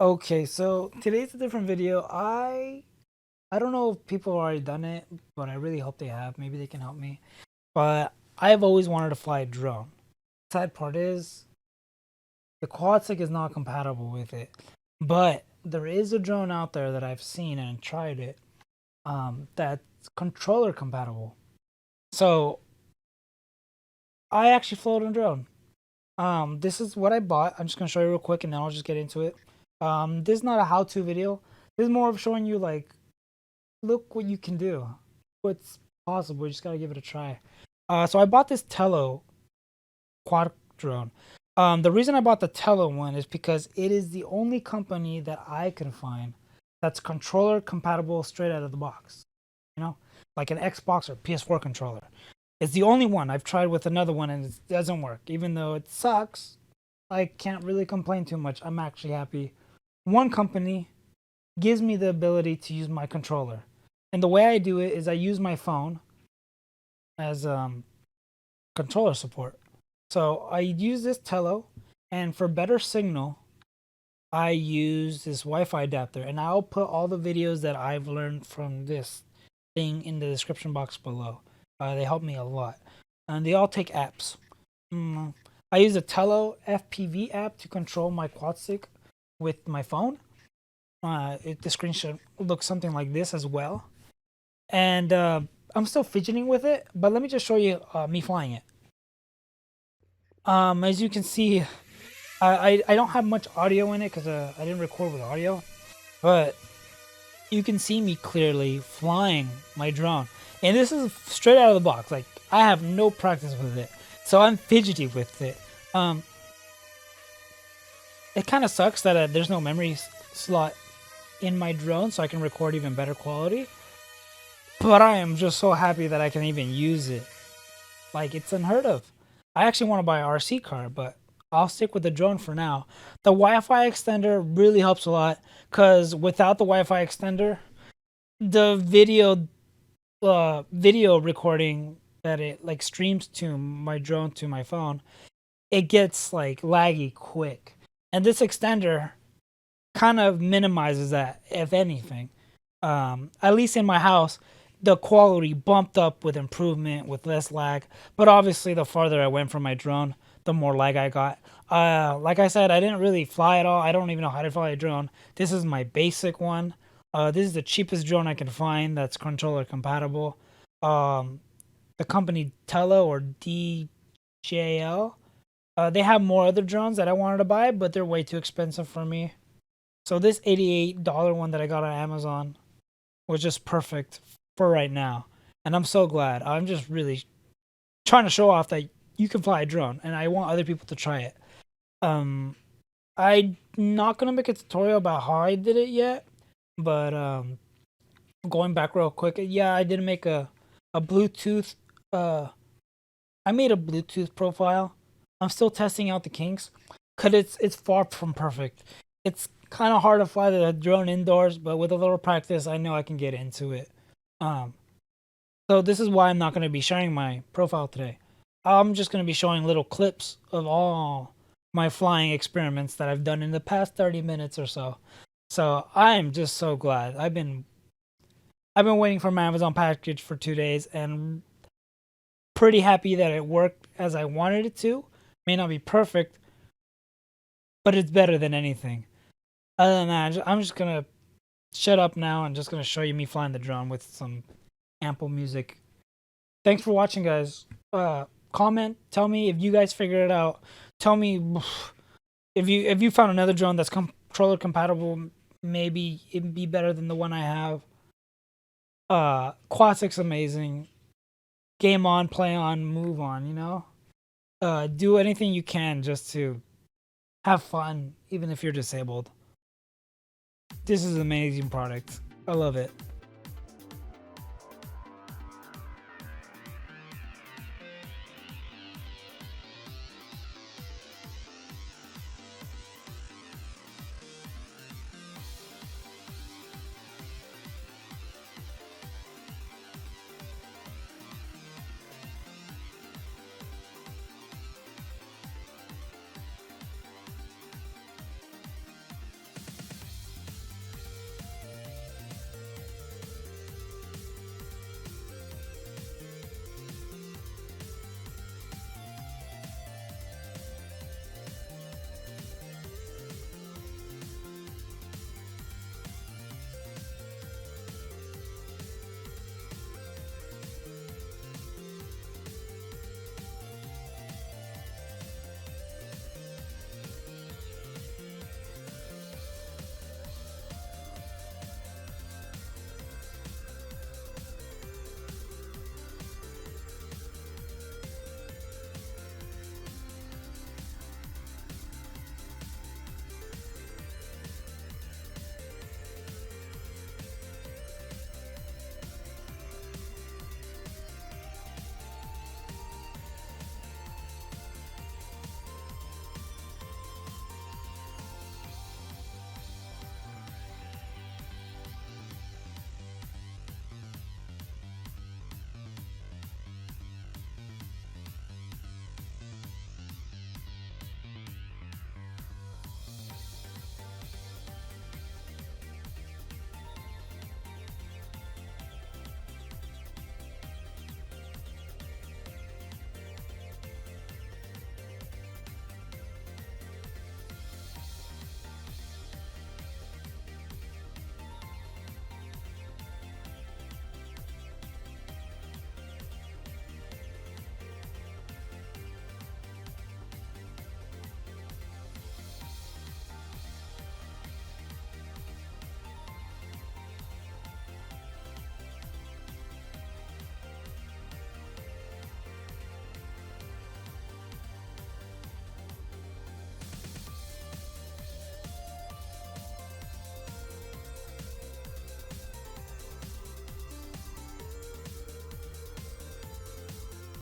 Okay, so today's a different video. I don't know if people have already done it, but I really hope they have. Maybe they can help me. But I've always wanted to fly a drone. Sad part is the Quadstick is not compatible with it. But there is a drone out there that I've seen and tried it, that's controller compatible. So I actually flown a drone. This is what I bought. I'm just gonna show you real quick and then I'll just get into it. This is not a how-to video. This is more of showing you like look what you can do. What's possible. You just gotta give it a try. So I bought this Tello quad drone. The reason I bought the Tello one is because it is the only company that I can find that's controller compatible straight out of the box. You know, like an Xbox or PS4 controller. It's the only one. I've tried with another one and it doesn't work. Even though it sucks, I can't really complain too much. I'm actually happy. One company gives me the ability to use my controller. And the way I do it is I use my phone as controller support. So I use this Tello, and for better signal, I use this Wi-Fi adapter. And I'll put all the videos that I've learned from this thing in the description box below. They help me a lot. And they all take apps. I use a Tello FPV app to control my Quadstick with my phone. The screen should look something like this as well. And I'm still fidgeting with it, but let me just show you me flying it. As you can see, I don't have much audio in it because I didn't record with audio, but you can see me clearly flying my drone. And this is straight out of the box. Like, I have no practice with it, so I'm fidgety with it. It kind of sucks that there's no memory slot in my drone, so I can record even better quality. But I am just so happy that I can even use it. Like, it's unheard of. I actually want to buy an RC car, but I'll stick with the drone for now. The Wi-Fi extender really helps a lot, because without the Wi-Fi extender, the video recording that it like streams to my drone to my phone, it gets like laggy quick. And this extender kind of minimizes that, if anything. At least in my house, the quality bumped up with improvement, with less lag. But obviously, the farther I went from my drone, the more lag I got. Like I said, I didn't really fly at all. I don't even know how to fly a drone. This is my basic one. This is the cheapest drone I can find that's controller compatible. The company Tello or DJL. They have more other drones that I wanted to buy, but they're way too expensive for me. So this $88 one that I got on Amazon was just perfect for right now. And I'm so glad. I'm just really trying to show off that you can fly a drone, and I want other people to try it. I'm not going to make a tutorial about how I did it yet, but going back real quick, yeah, I did make a Bluetooth, I made a Bluetooth profile. I'm still testing out the kinks, because it's far from perfect. It's kind of hard to fly the drone indoors, but with a little practice, I know I can get into it. So this is why I'm not going to be sharing my profile today. I'm just going to be showing little clips of all my flying experiments that I've done in the past 30 minutes or so. So I'm just so glad. I've been waiting for my Amazon package for 2 days, and pretty happy that it worked as I wanted it to. May not be perfect, but it's better than anything. Other than that, I'm just gonna shut up now and just gonna show you me flying the drone with some ample music. Thanks for watching, guys. Comment, tell me if you guys figured it out. Tell me if you found another drone that's controller compatible. Maybe it'd be better than the one I have. Quadstick's amazing. Game on, play on, move on. You know, do anything you can just to have fun, even if you're disabled. This is an amazing product. I love it.